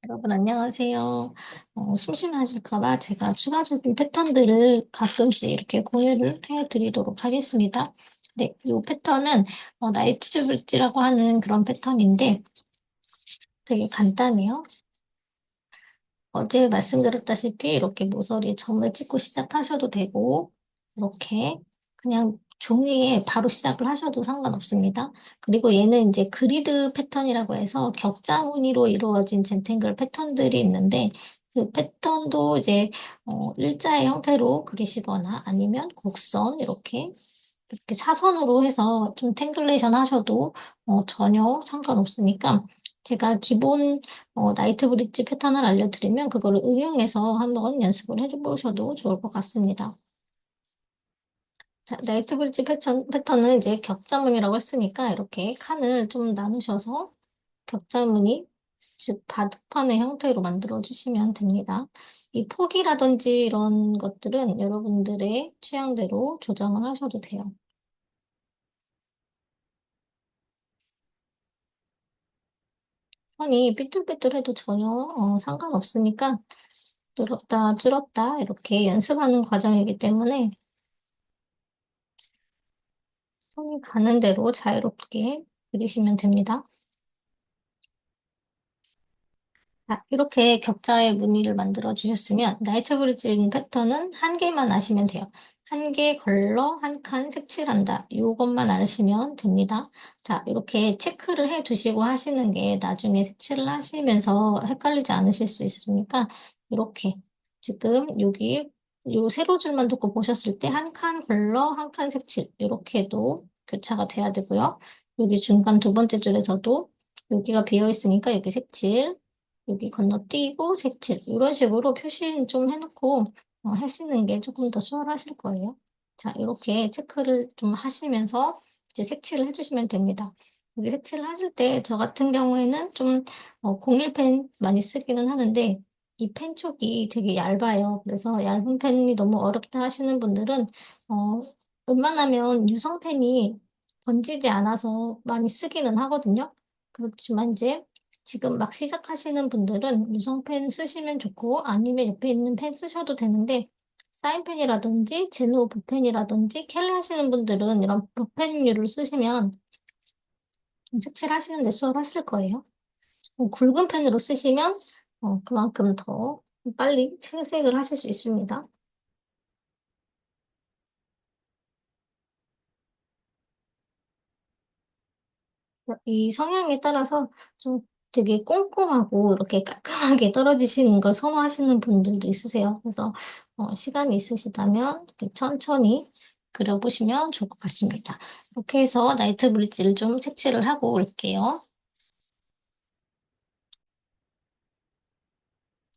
여러분, 안녕하세요. 심심하실까 봐 제가 추가적인 패턴들을 가끔씩 이렇게 공유를 해드리도록 하겠습니다. 네, 이 패턴은 나이트 브릿지라고 하는 그런 패턴인데 되게 간단해요. 어제 말씀드렸다시피 이렇게 모서리에 점을 찍고 시작하셔도 되고, 이렇게 그냥 종이에 바로 시작을 하셔도 상관없습니다. 그리고 얘는 이제 그리드 패턴이라고 해서 격자 무늬로 이루어진 젠탱글 패턴들이 있는데, 그 패턴도 이제 일자의 형태로 그리시거나 아니면 곡선 이렇게 사선으로 해서 좀 탱글레이션 하셔도 전혀 상관없으니까 제가 기본 나이트 브릿지 패턴을 알려드리면 그거를 응용해서 한번 연습을 해보셔도 좋을 것 같습니다. 자, 나이트 브릿지 패턴은 이제 격자무늬라고 했으니까 이렇게 칸을 좀 나누셔서 격자무늬, 즉 바둑판의 형태로 만들어 주시면 됩니다. 이 폭이라든지 이런 것들은 여러분들의 취향대로 조정을 하셔도 돼요. 선이 삐뚤삐뚤해도 전혀 상관없으니까 늘었다 줄었다 이렇게 연습하는 과정이기 때문에 손이 가는 대로 자유롭게 그리시면 됩니다. 자, 이렇게 격자의 무늬를 만들어 주셨으면 나이트 브릿징 패턴은 한 개만 아시면 돼요. 한 개 걸러 한 칸 색칠한다. 이것만 아시면 됩니다. 자, 이렇게 체크를 해 두시고 하시는 게 나중에 색칠을 하시면서 헷갈리지 않으실 수 있으니까 이렇게 지금 여기 요 세로 줄만 듣고 보셨을 때 한 칸 걸러 한 칸 색칠 이렇게도 교차가 돼야 되고요. 여기 중간 두 번째 줄에서도 여기가 비어 있으니까 여기 색칠 여기 건너뛰고 색칠 이런 식으로 표시 좀 해놓고 하시는 게 조금 더 수월하실 거예요. 자, 이렇게 체크를 좀 하시면서 이제 색칠을 해주시면 됩니다. 여기 색칠을 하실 때 저 같은 경우에는 좀 01펜 많이 쓰기는 하는데 이 펜 쪽이 되게 얇아요. 그래서 얇은 펜이 너무 어렵다 하시는 분들은 어, 웬만하면 유성펜이 번지지 않아서 많이 쓰기는 하거든요. 그렇지만 이제 지금 막 시작하시는 분들은 유성펜 쓰시면 좋고 아니면 옆에 있는 펜 쓰셔도 되는데 사인펜이라든지 제노 붓펜이라든지 캘리 하시는 분들은 이런 붓펜류를 쓰시면 좀 색칠하시는 데 수월하실 거예요. 굵은 펜으로 쓰시면 그만큼 더 빨리 채색을 하실 수 있습니다. 이 성향에 따라서 좀 되게 꼼꼼하고 이렇게 깔끔하게 떨어지시는 걸 선호하시는 분들도 있으세요. 그래서 시간이 있으시다면 이렇게 천천히 그려보시면 좋을 것 같습니다. 이렇게 해서 나이트 브릿지를 좀 색칠을 하고 올게요.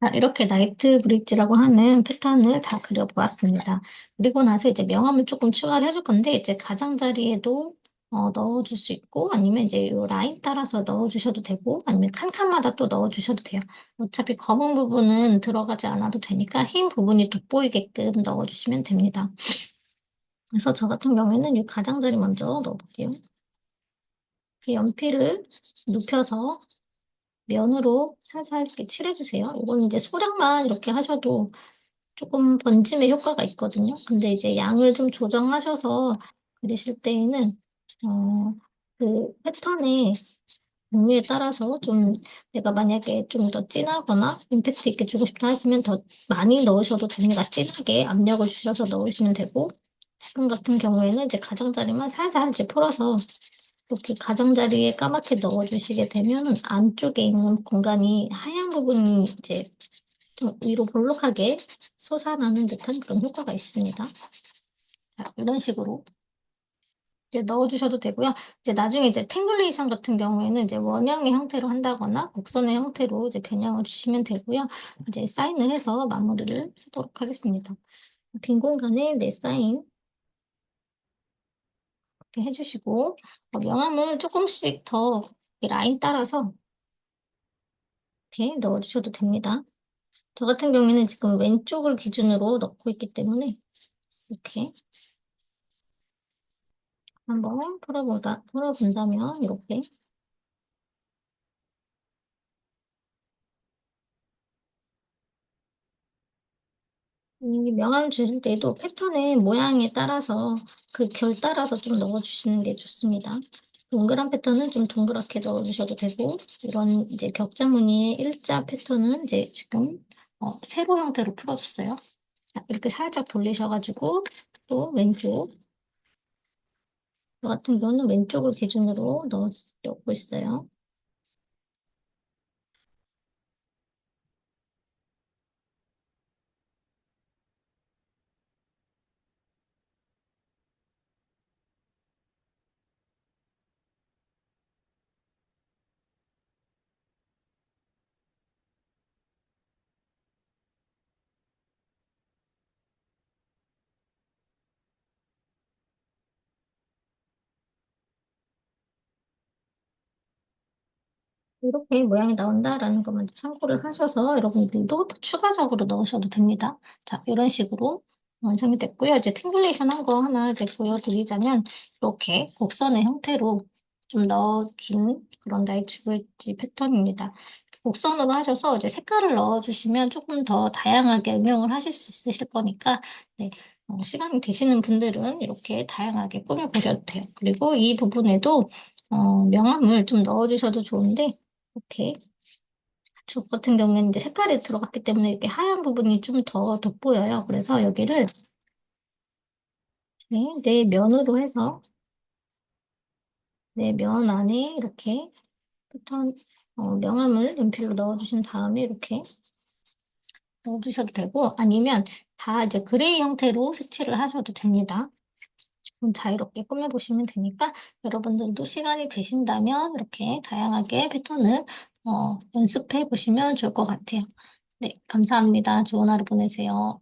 자, 이렇게 나이트 브릿지라고 하는 패턴을 다 그려보았습니다. 그리고 나서 이제 명암을 조금 추가를 해줄 건데, 이제 가장자리에도 넣어줄 수 있고, 아니면 이제 이 라인 따라서 넣어주셔도 되고, 아니면 칸칸마다 또 넣어주셔도 돼요. 어차피 검은 부분은 들어가지 않아도 되니까 흰 부분이 돋보이게끔 넣어주시면 됩니다. 그래서 저 같은 경우에는 이 가장자리 먼저 넣어볼게요. 그 연필을 눕혀서 면으로 살살 이렇게 칠해주세요. 이건 이제 소량만 이렇게 하셔도 조금 번짐의 효과가 있거든요. 근데 이제 양을 좀 조정하셔서 그리실 때에는, 그 패턴의 종류에 따라서 좀 내가 만약에 좀 더 진하거나 임팩트 있게 주고 싶다 하시면 더 많이 넣으셔도 됩니다. 진하게 압력을 주셔서 넣으시면 되고, 지금 같은 경우에는 이제 가장자리만 살살 이제 풀어서 이렇게 가장자리에 까맣게 넣어주시게 되면 안쪽에 있는 공간이 하얀 부분이 이제 좀 위로 볼록하게 솟아나는 듯한 그런 효과가 있습니다. 자, 이런 식으로 이제 넣어주셔도 되고요. 이제 나중에 이제 탱글레이션 같은 경우에는 이제 원형의 형태로 한다거나 곡선의 형태로 이제 변형을 주시면 되고요. 이제 사인을 해서 마무리를 하도록 하겠습니다. 빈 공간에 내 사인 이렇게 해주시고 명암을 조금씩 더 이 라인 따라서 이렇게 넣어주셔도 됩니다. 저 같은 경우에는 지금 왼쪽을 기준으로 넣고 있기 때문에 이렇게 한번 풀어본다면 이렇게 이 명함 주실 때도 패턴의 모양에 따라서 그 결 따라서 좀 넣어주시는 게 좋습니다. 동그란 패턴은 좀 동그랗게 넣어주셔도 되고, 이런 이제 격자 무늬의 일자 패턴은 이제 지금 세로 형태로 풀어줬어요. 자, 이렇게 살짝 돌리셔가지고 또 왼쪽 저 같은 경우는 왼쪽을 기준으로 넣고 있어요. 이렇게 모양이 나온다라는 것만 참고를 하셔서 여러분들도 더 추가적으로 넣으셔도 됩니다. 자, 이런 식으로 완성이 됐고요. 이제 탱글레이션 한 거 하나 이제 보여드리자면 이렇게 곡선의 형태로 좀 넣어준 그런 나이트 브릿지 패턴입니다. 곡선으로 하셔서 이제 색깔을 넣어주시면 조금 더 다양하게 응용을 하실 수 있으실 거니까 네, 시간이 되시는 분들은 이렇게 다양하게 꾸며보셔도 돼요. 그리고 이 부분에도 명암을 좀 넣어주셔도 좋은데 이렇게 저 같은 경우에는 이제 색깔이 들어갔기 때문에 이렇게 하얀 부분이 좀 더 돋보여요. 그래서 여기를 내 면으로 해서 내 면 안에 이렇게 패턴 명암을 연필로 넣어주신 다음에 이렇게 넣어주셔도 되고 아니면 다 이제 그레이 형태로 색칠을 하셔도 됩니다. 좀 자유롭게 꾸며보시면 되니까 여러분들도 시간이 되신다면 이렇게 다양하게 패턴을 연습해 보시면 좋을 것 같아요. 네, 감사합니다. 좋은 하루 보내세요.